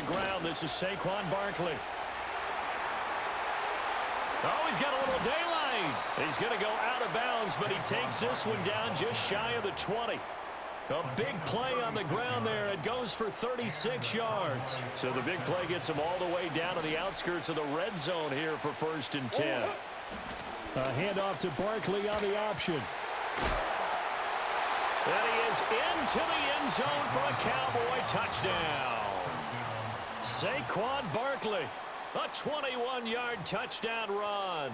the ground. This is Saquon Barkley. Oh, he's got a little daylight. He's going to go out of bounds, but he takes this one down just shy of the 20. A big play on the ground there. It goes for 36 yards. So the big play gets him all the way down to the outskirts of the red zone here for 1st and 10. A handoff to Barkley on the option. And he is into the end zone for a Cowboy touchdown. Saquon Barkley, a 21-yard touchdown run.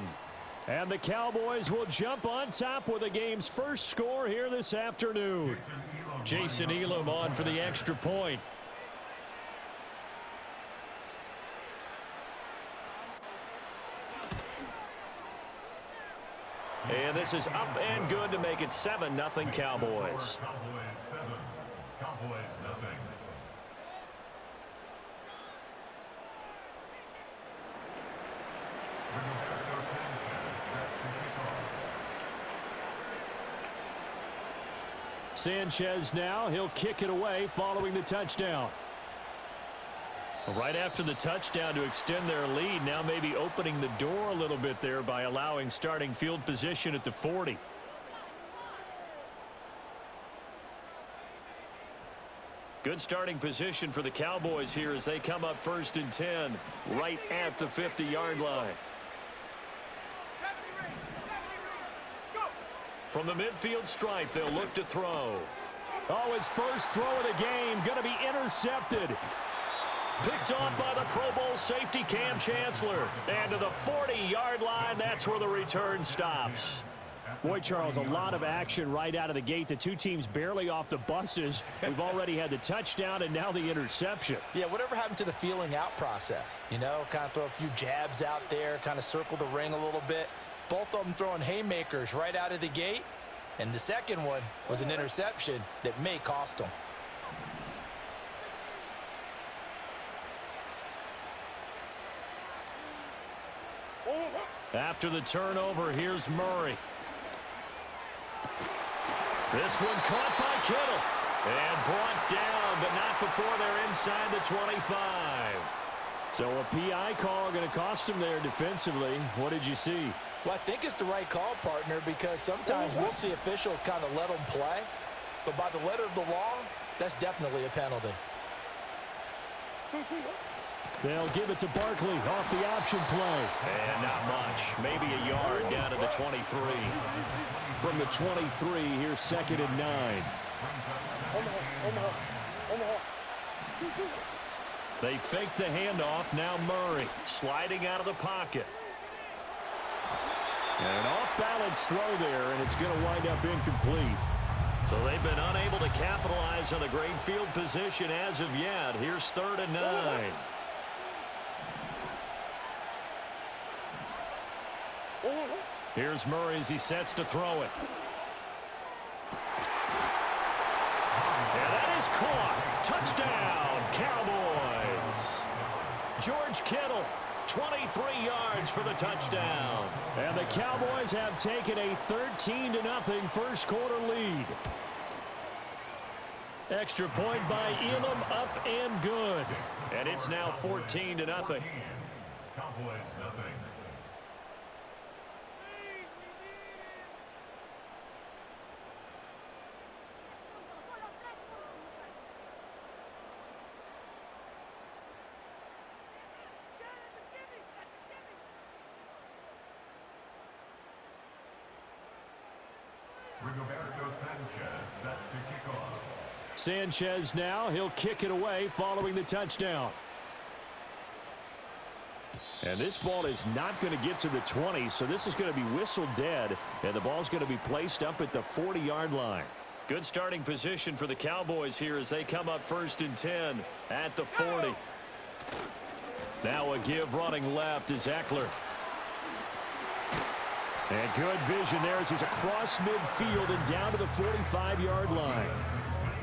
And the Cowboys will jump on top with the game's first score here this afternoon. Jason Elam on for the extra point. And this is up and good to make it 7-0 Cowboys. Sanchez now. He'll kick it away following the touchdown. Right after the touchdown to extend their lead, now maybe opening the door a little bit there by allowing starting field position at the 40. Good starting position for the Cowboys here as they come up 1st and 10 right at the 50-yard line. From the midfield stripe, they'll look to throw. Oh, his first throw of the game going to be intercepted. Picked off by the Pro Bowl safety Cam Chancellor. And to the 40-yard line, that's where the return stops. Boy, Charles, a lot of action right out of the gate. The two teams barely off the buses. We've already had the touchdown and now the interception. Yeah, whatever happened to the feeling out process? You know, kind of throw a few jabs out there, kind of circle the ring a little bit. Both of them throwing haymakers right out of the gate. And the second one was an interception that may cost them. After the turnover, here's Murray. This one caught by Kittle. And brought down, but not before they're inside the 25. So a PI call going to cost him there defensively. What did you see? Well, I think it's the right call, partner, because sometimes we'll see officials kind of let them play. But by the letter of the law, that's definitely a penalty. They'll give it to Barkley off the option play. And not much. Maybe a yard down to the 23. From the 23, here's 2nd and 9. They fake the handoff. Now Murray sliding out of the pocket. And an off-balance throw there, and it's going to wind up incomplete. So they've been unable to capitalize on a great field position as of yet. Here's 3rd and 9. Here's Murray as he sets to throw it. And that is caught. Touchdown, Cowboys. George Kittle, 23 yards for the touchdown. And the Cowboys have taken a 13-0 first quarter lead. Extra point by Elam, up and good. And it's now 14-0. Cowboys nothing. Rigoberto Sanchez set to kick off. Sanchez now. He'll kick it away following the touchdown. And this ball is not going to get to the 20, so this is going to be whistled dead, and the ball's going to be placed up at the 40-yard line. Good starting position for the Cowboys here as they come up 1st and 10 at the 40. Now a give running left is Eckler. And good vision there as he's across midfield and down to the 45-yard line.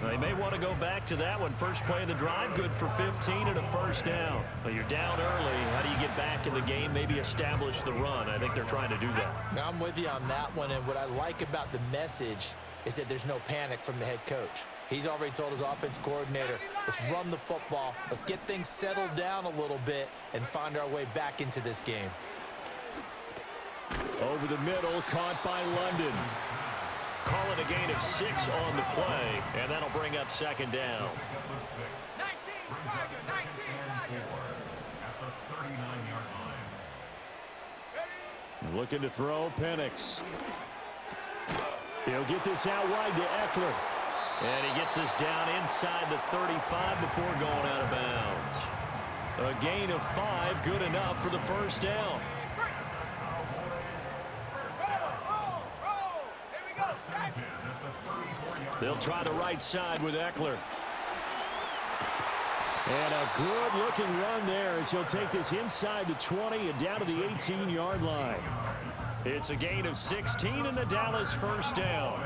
They may want to go back to that one. First play of the drive, good for 15 and a first down. But you're down early. How do you get back in the game, maybe establish the run? I think they're trying to do that. Now I'm with you on that one, and what I like about the message is that there's no panic from the head coach. He's already told his offense coordinator, let's run the football, let's get things settled down a little bit and find our way back into this game. Over the middle, caught by London. Call it a gain of 6 on the play, and that'll bring up second down. 19, Tiger, 19, at the 39-yard line. Looking to throw, Penix. He'll get this out wide to Eckler. And he gets this down inside the 35 before going out of bounds. A gain of 5, good enough for the first down. They'll try the right side with Eckler. And a good-looking run there as he'll take this inside the 20 and down to the 18-yard line. It's a gain of 16 and the Dallas first down.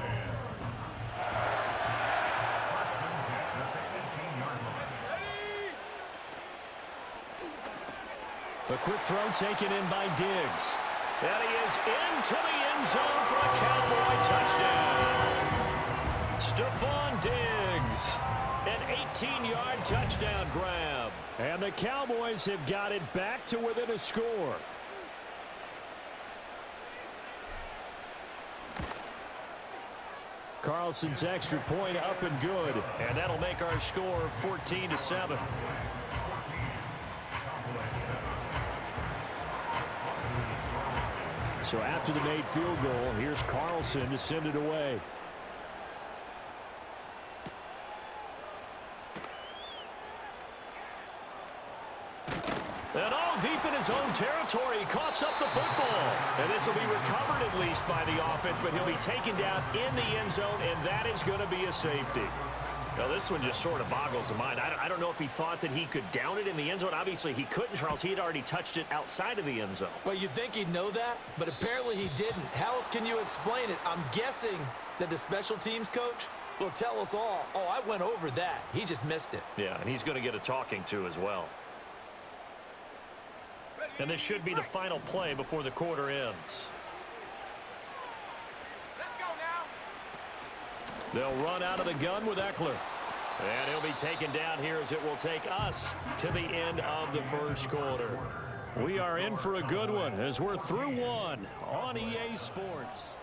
A quick throw taken in by Diggs. And he is into the end zone for a Cowboy touchdown. Stephon Diggs, an 18-yard touchdown grab. And the Cowboys have got it back to within a score. Carlson's extra point up and good. And that'll make our score 14-7. So after the made field goal, here's Carlson to send it away. And all deep in his own territory, he coughs up the football. And this will be recovered at least by the offense, but he'll be taken down in the end zone, and that is going to be a safety. Now, this one just sort of boggles the mind. I don't know if he thought that he could down it in the end zone. Obviously, he couldn't, Charles. He had already touched it outside of the end zone. Well, you'd think he'd know that, but apparently he didn't. How else can you explain it? I'm guessing that the special teams coach will tell us all, oh, I went over that. He just missed it. Yeah, and he's going to get a talking to as well. And this should be the final play before the quarter ends. Let's go now. They'll run out of the gun with Eckler. And he'll be taken down here as it will take us to the end of the first quarter. We are in for a good one as we're through one on EA Sports.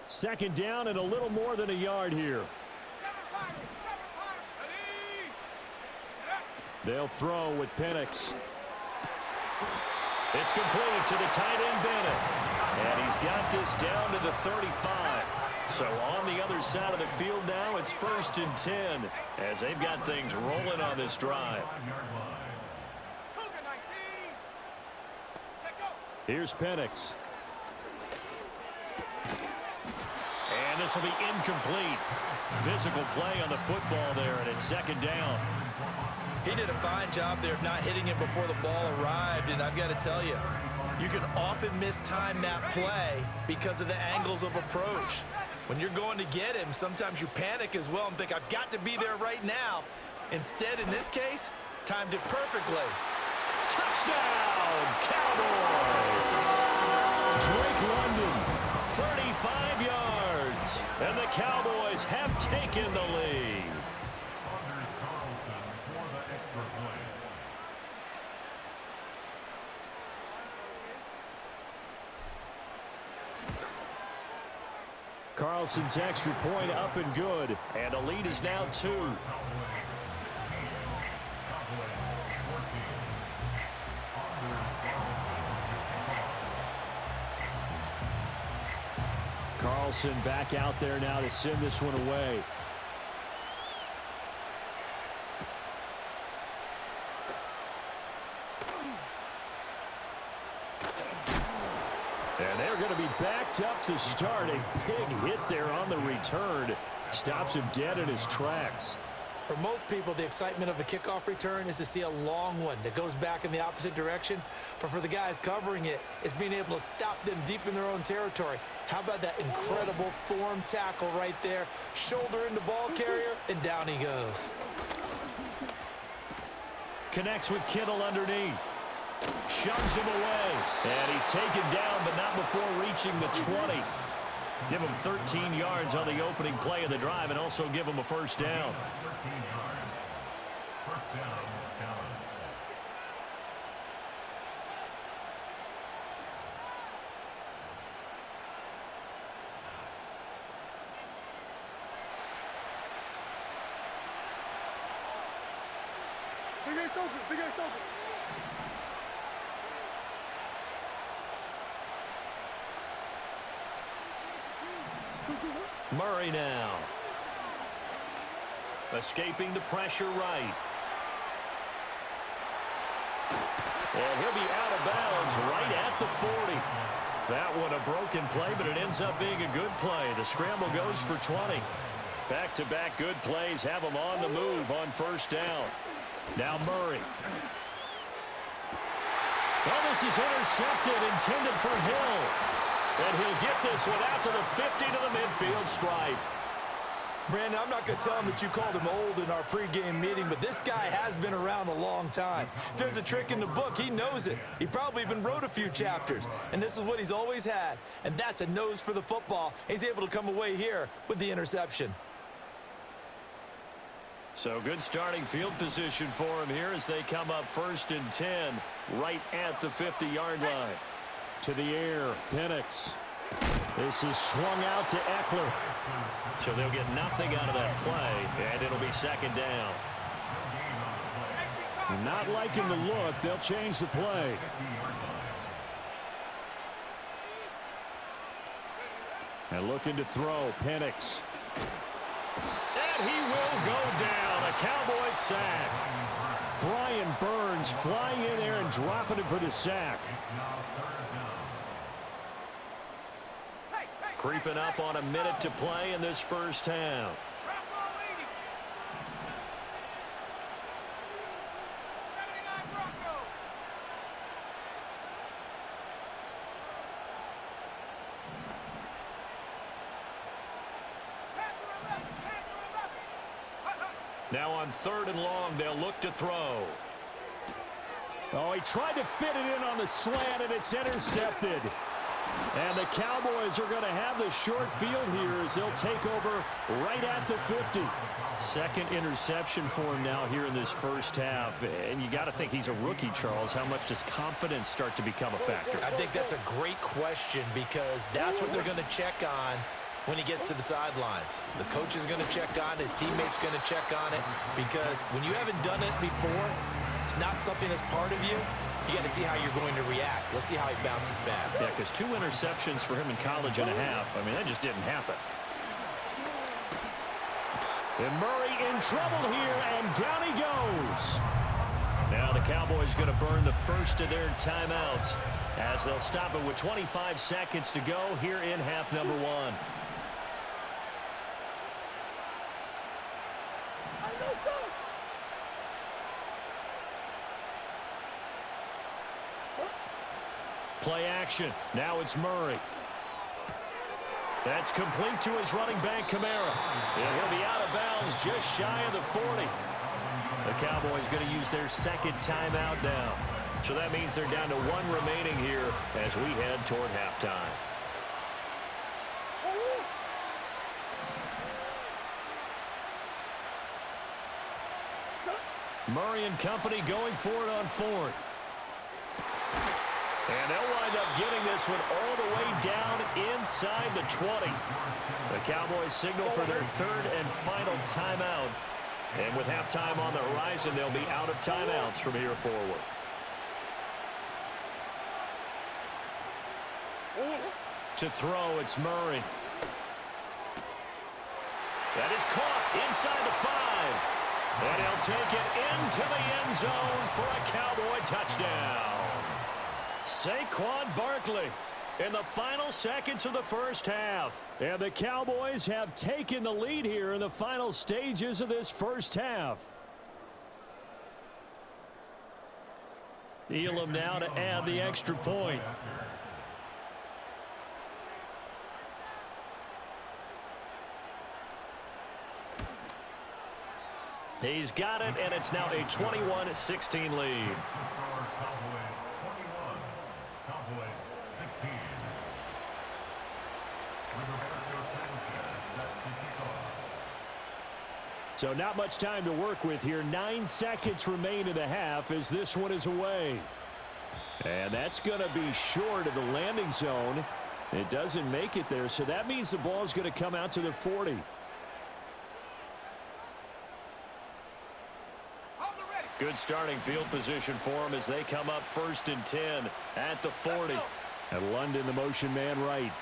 Second down and a little more than a yard here. They'll throw with Penix. It's complete to the tight end, Bennett. And he's got this down to the 35. So on the other side of the field now, it's 1st and 10 as they've got things rolling on this drive. Here's Penix. And this will be incomplete. Physical play on the football there, and it's 2nd down. He did a fine job there of not hitting him before the ball arrived, and I've got to tell you, you can often mistime that play because of the angles of approach. When you're going to get him, sometimes you panic as well and think, I've got to be there right now. Instead, in this case, timed it perfectly. Touchdown, Cowboys! Drake London. 35 yards, and the Cowboys have taken the lead. Carlson's extra point up and good. And the lead is now 2. Carlson back out there now to send this one away. And they're going to be backed up to start. A big hit there on the return. Stops him dead in his tracks. For most people, the excitement of a kickoff return is to see a long one that goes back in the opposite direction. But for the guys covering it, it's being able to stop them deep in their own territory. How about that incredible form tackle right there? Shoulder into ball carrier, and down he goes. Connects with Kittle underneath. Shoves him away. And he's taken down, but not before reaching the 20. Give him 13 yards on the opening play of the drive and also give him a first down. 13 yards. First down, Dallas. Big Ace open, Big Ace open. Murray now. Escaping the pressure right. And he'll be out of bounds right at the 40. That one a broken play, but it ends up being a good play. The scramble goes for 20. Back-to-back good plays have him on the move on first down. Now Murray. Well, this is intercepted, intended for Hill. And he'll get this one out to the 50 to the midfield stripe. Brandon, I'm not going to tell him that you called him old in our pregame meeting, but this guy has been around a long time. If there's a trick in the book, he knows it. He probably even wrote a few chapters, and this is what he's always had, and that's a nose for the football. He's able to come away here with the interception. So good starting field position for him here as they come up 1st and 10 right at the 50-yard line. To the air, Penix. This is swung out to Eckler. So they'll get nothing out of that play, and it'll be 2nd down. Not liking the look. They'll change the play. And looking to throw, Penix. And he will go down. A Cowboys sack. Brian Burns flying in there and dropping him for the sack. Creeping up on a minute to play in this first half. Now on 3rd and long, they'll look to throw. Oh, he tried to fit it in on the slant, and it's intercepted. And the Cowboys are going to have the short field here as they'll take over right at the 50. 2nd interception for him now here in this first half. And you got to think he's a rookie, Charles. How much does confidence start to become a factor? I think that's a great question because that's what they're going to check on when he gets to the sidelines. The coach is going to check on it. His teammate's going to check on it because when you haven't done it before, it's not something that's part of you. You got to see how you're going to react. Let's see how he bounces back. Yeah, because 2 interceptions for him in college and a half. I mean, that just didn't happen. And Murray in trouble here, and down he goes. Now the Cowboys going to burn the first of their timeouts as they'll stop it with 25 seconds to go here in half number 1. Play action. Now it's Murray. That's complete to his running back, Kamara. And he'll be out of bounds just shy of the 40. The Cowboys going to use their 2nd timeout now. So that means they're down to 1 remaining here as we head toward halftime. Murray and company going for it on 4th. And they'll wind up getting this one all the way down inside the 20. The Cowboys signal for their 3rd and final timeout. And with halftime on the horizon, they'll be out of timeouts from here forward. To throw, it's Murray. That is caught inside the 5. And he'll take it into the end zone for a Cowboy touchdown. Saquon Barkley in the final seconds of the first half. And the Cowboys have taken the lead here in the final stages of this first half. Elam now to add the extra point. He's got it, and it's now a 21-16 lead. So not much time to work with here. 9 seconds remain in the half as this one is away. And that's going to be short of the landing zone. It doesn't make it there, so that means the ball is going to come out to the 40. Good starting field position for them as they come up 1st and 10 at the 40. And London, the motion man right.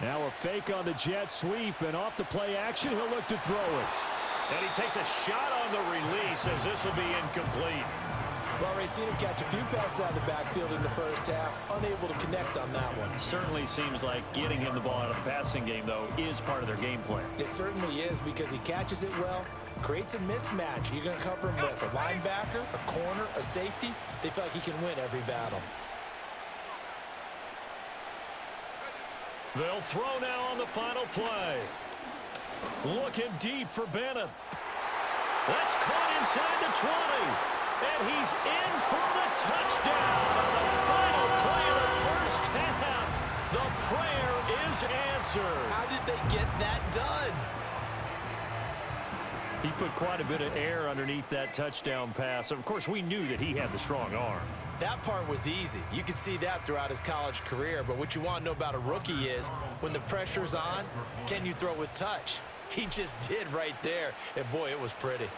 Now a fake on the jet sweep, and off the play action, he'll look to throw it. And he takes a shot on the release as this will be incomplete. Well, Ray, seen him catch a few passes out of the backfield in the first half, unable to connect on that one. Certainly seems like getting him the ball out of the passing game, though, is part of their game plan. It certainly is because he catches it well, creates a mismatch. You're going to cover him with a linebacker, a corner, a safety. They feel like he can win every battle. They'll throw now on the final play. Looking deep for Bennett. That's caught inside the 20. And he's in for the touchdown on the final play of the first half. The prayer is answered. How did they get that done? He put quite a bit of air underneath that touchdown pass. Of course, we knew that he had the strong arm. That part was easy. You could see that throughout his college career. But what you want to know about a rookie is when the pressure's on, can you throw with touch? He just did right there. And, boy, it was pretty.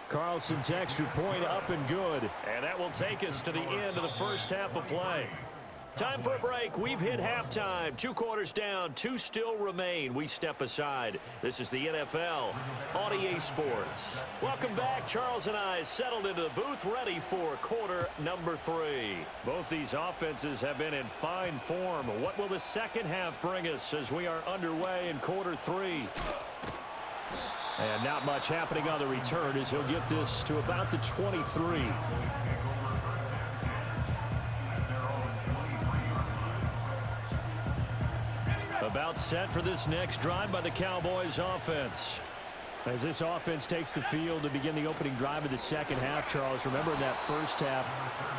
Carlson's extra point up and good. And that will take us to the end of the first half of play. Time for a break. We've hit halftime. 2 quarters down. 2 still remain. We step aside. This is the NFL on EA Sports. Welcome back. Charles and I settled into the booth ready for quarter number 3. Both these offenses have been in fine form. What will the second half bring us as we are underway in quarter 3? And not much happening on the return as he'll get this to about the 23. About set for this next drive by the Cowboys offense. As this offense takes the field to begin the opening drive of the second half, Charles, remember in that first half,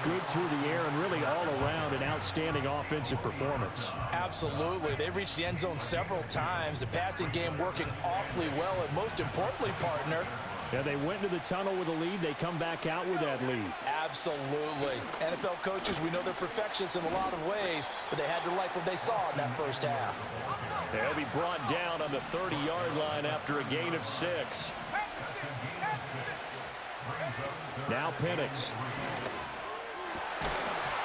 good through the air and really all around an outstanding offensive performance. Absolutely. They reached the end zone several times. The passing game working awfully well, and most importantly, partner, yeah, they went into the tunnel with a lead. They come back out with that lead. Absolutely. NFL coaches, we know they're perfectionists in a lot of ways, but they had to like what they saw in that first half. They'll be brought down on the 30-yard line after a gain of 6. Now Penix.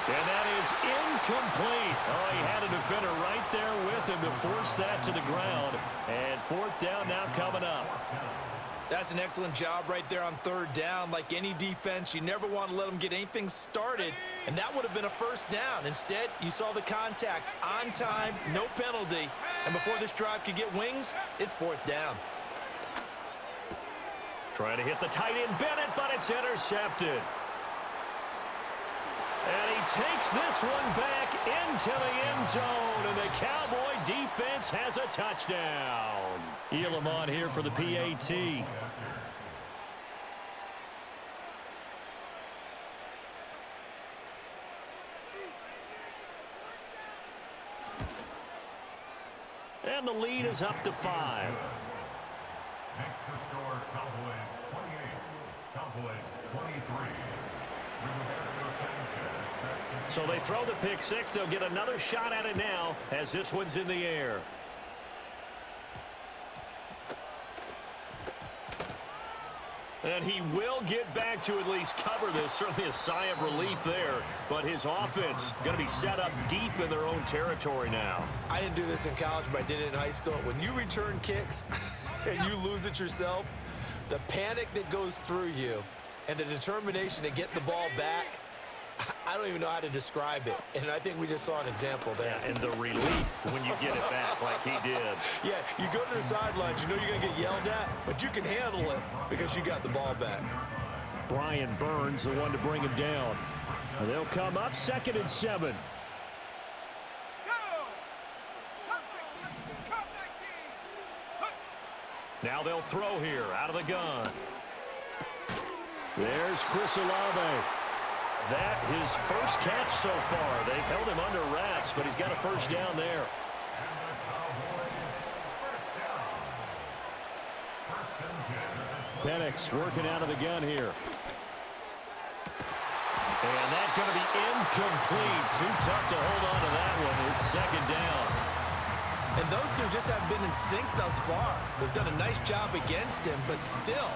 And that is incomplete. Oh, he had a defender right there with him to force that to the ground. And 4th down now coming up. That's an excellent job right there on 3rd down. Like any defense, you never want to let them get anything started, and that would have been a first down. Instead, you saw the contact on time, no penalty, and before this drive could get wings, it's 4th down. Trying to hit the tight end Bennett, but it's intercepted. And he takes this one back into the end zone, and the Cowboy defense has a touchdown. Elam on here for the PAT. And the lead is up to 5. Next to score, Cowboys 28, Cowboys 23. So they throw the pick 6. They'll get another shot at it now as this one's in the air. And he will get back to at least cover this. Certainly a sigh of relief there. But his offense going to be set up deep in their own territory now. I didn't do this in college, but I did it in high school. When you return kicks and you lose it yourself, the panic that goes through you and the determination to get the ball back, I don't even know how to describe it. And I think we just saw an example there. Yeah, and the relief when you get it back like he did. Yeah, you go to the sidelines, you know you're going to get yelled at, but you can handle it because you got the ball back. Brian Burns, the one to bring him down. And they'll come up 2nd and 7. Now they'll throw here out of the gun. There's Chris Olave. That his first catch so far. They've held him under wraps, but he's got a first down there. Penix working out of the gun here. And that's going to be incomplete. Too tough to hold on to that one. It's second down. And those two just haven't been in sync thus far. They've done a nice job against him, but still,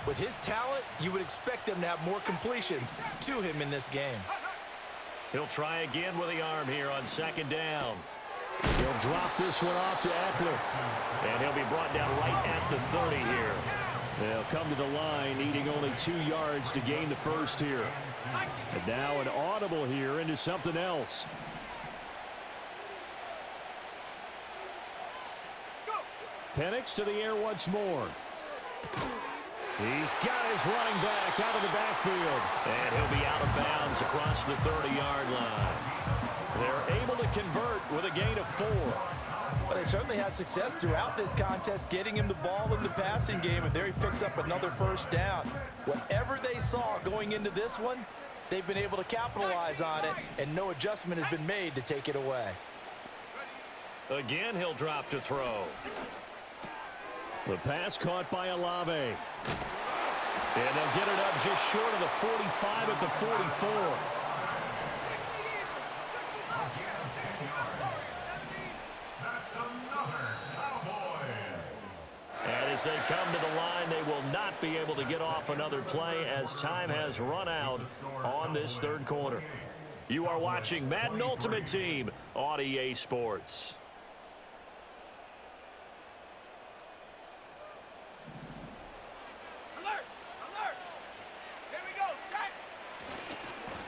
with his talent, you would expect them to have more completions to him in this game. He'll try again with the arm here on second down. He'll drop this one off to Eckler. And he'll be brought down right at the 30 here. They'll come to the line, needing only 2 yards to gain the first here. And now an audible here into something else. Penix to the air once more. He's got his running back out of the backfield. And he'll be out of bounds across the 30-yard line. They're able to convert with a gain of 4. Well, they certainly had success throughout this contest, getting him the ball in the passing game, and there he picks up another first down. Whatever they saw going into this one, they've been able to capitalize on it, and no adjustment has been made to take it away. Again, he'll drop to throw. The pass caught by Olave. And they'll get it up just short of the 45 at the 44. And as they come to the line, they will not be able to get off another play as time has run out on this third quarter. You are watching Madden Ultimate Team on EA Sports.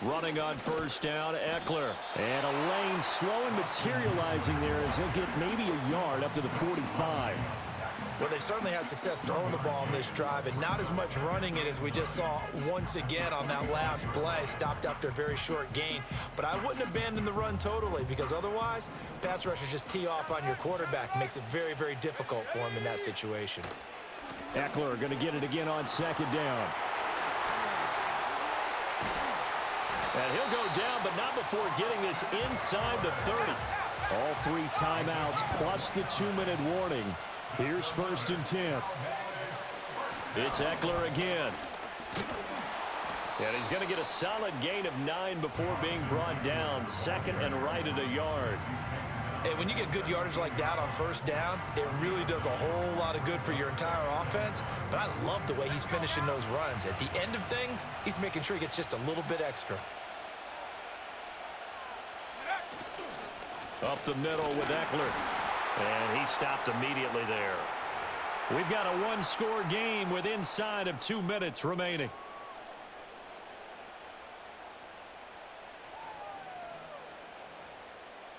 Running on first down, Eckler. And a lane slow and materializing there as he'll get maybe a yard up to the 45. Well, they certainly had success throwing the ball in this drive, and not as much running it as we just saw once again on that last play. Stopped after a very short gain. But I wouldn't abandon the run totally, because otherwise, pass rushers just tee off on your quarterback. Makes it very, very difficult for him in that situation. Eckler going to get it again on second down. And he'll go down, but not before getting this inside the 30. All 3 timeouts plus the 2-minute warning. Here's 1st and 10. It's Eckler again. And he's going to get a solid gain of 9 before being brought down. Second and right at a yard. And when you get good yardage like that on first down, it really does a whole lot of good for your entire offense. But I love the way he's finishing those runs. At the end of things, he's making sure he gets just a little bit extra. Up the middle with Eckler. And he stopped immediately there. We've got a 1-score game with inside of 2 minutes remaining.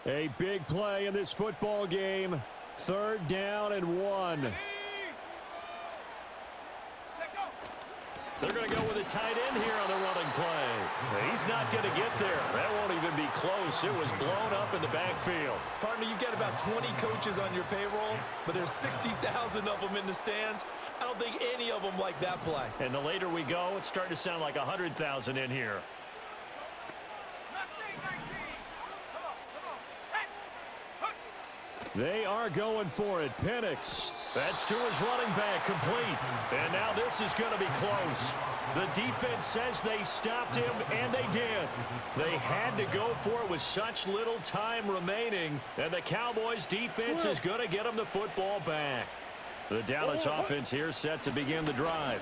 A big play in this football game. 3rd down and 1. They're going to go with a tight end here on the running play. He's not going to get there. That won't even be close. It was blown up in the backfield. Partner, you got about 20 coaches on your payroll, but there's 60,000 of them in the stands. I don't think any of them like that play. And the later we go, it's starting to sound like 100,000 in here. They are going for it. Penix. That's to his running back, complete. And now this is going to be close. The defense says they stopped him, and they did. They had to go for it with such little time remaining, and the Cowboys' defense is going to get them the football back. The Dallas offense here set to begin the drive.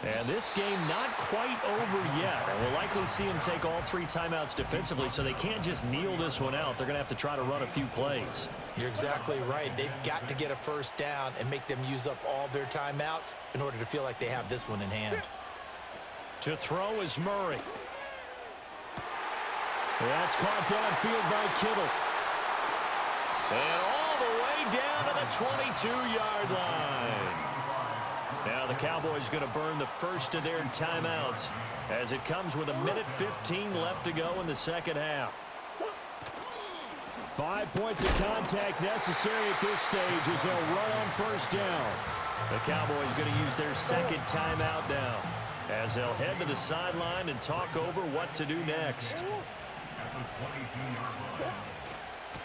And this game not quite over yet. And we'll likely see them take all 3 timeouts defensively, so they can't just kneel this one out. They're going to have to try to run a few plays. You're exactly right. They've got to get a first down and make them use up all their timeouts in order to feel like they have this one in hand. To throw is Murray. That's caught downfield by Kittle. And all the way down to the 22-yard line. Now the Cowboys going to burn the first of their timeouts as it comes with 1:15 left to go in the second half. 5 points of contact necessary at this stage as they'll run on first down. The Cowboys going to use their second timeout now as they'll head to the sideline and talk over what to do next.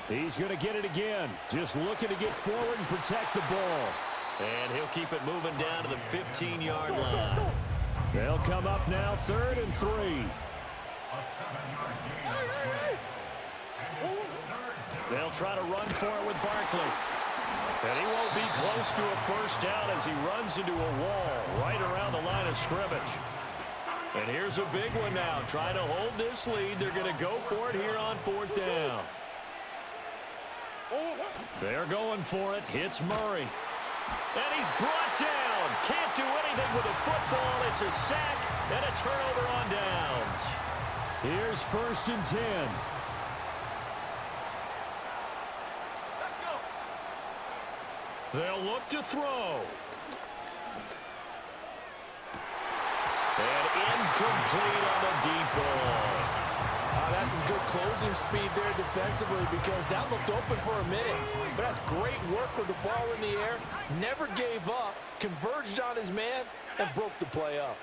He's going to get it again. Just looking to get forward and protect the ball. And he'll keep it moving down to the 15-yard line. They'll come up now 3rd and 3. A 7-yard gain on play. And it's third down. They'll try to run for it with Barkley. And he won't be close to a first down as he runs into a wall right around the line of scrimmage. And here's a big one now. Trying to hold this lead. They're going to go for it here on 4th down. They're going for it. Hits Murray. And he's brought down. Can't do anything with a football. It's a sack and a turnover on downs. Here's 1st and 10. They'll look to throw. And incomplete on the deep ball. That's some good closing speed there defensively because that looked open for a minute. But that's great work with the ball in the air. Never gave up, converged on his man, and broke the play up.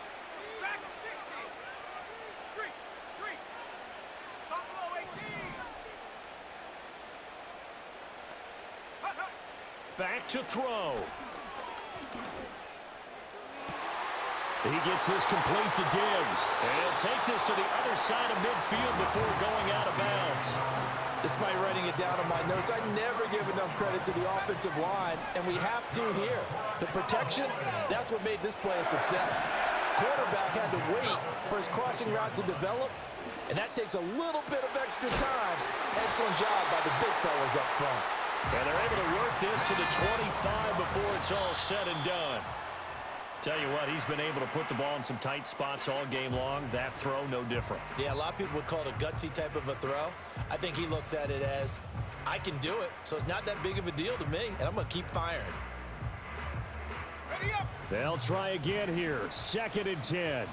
Back to throw. He gets this complete to Diggs. And he'll take this to the other side of midfield before going out of bounds. Despite writing it down on my notes, I never give enough credit to the offensive line, and we have to here. The protection, that's what made this play a success. Quarterback had to wait for his crossing route to develop, and that takes a little bit of extra time. Excellent job by the big fellas up front. And they're able to work this to the 25 before it's all said and done. Tell you what, he's been able to put the ball in some tight spots all game long. That throw, no different. Yeah, a lot of people would call it a gutsy type of a throw. I think he looks at it as, I can do it, so it's not that big of a deal to me, and I'm going to keep firing. Ready up. They'll try again here. 2nd and 10.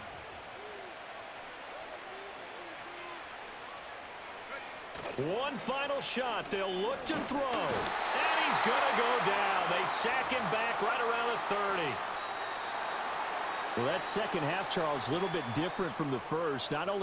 One final shot. They'll look to throw. And he's going to go down. They sack him back right around the 30. Well, that second half, Charles, a little bit different from the first. Not only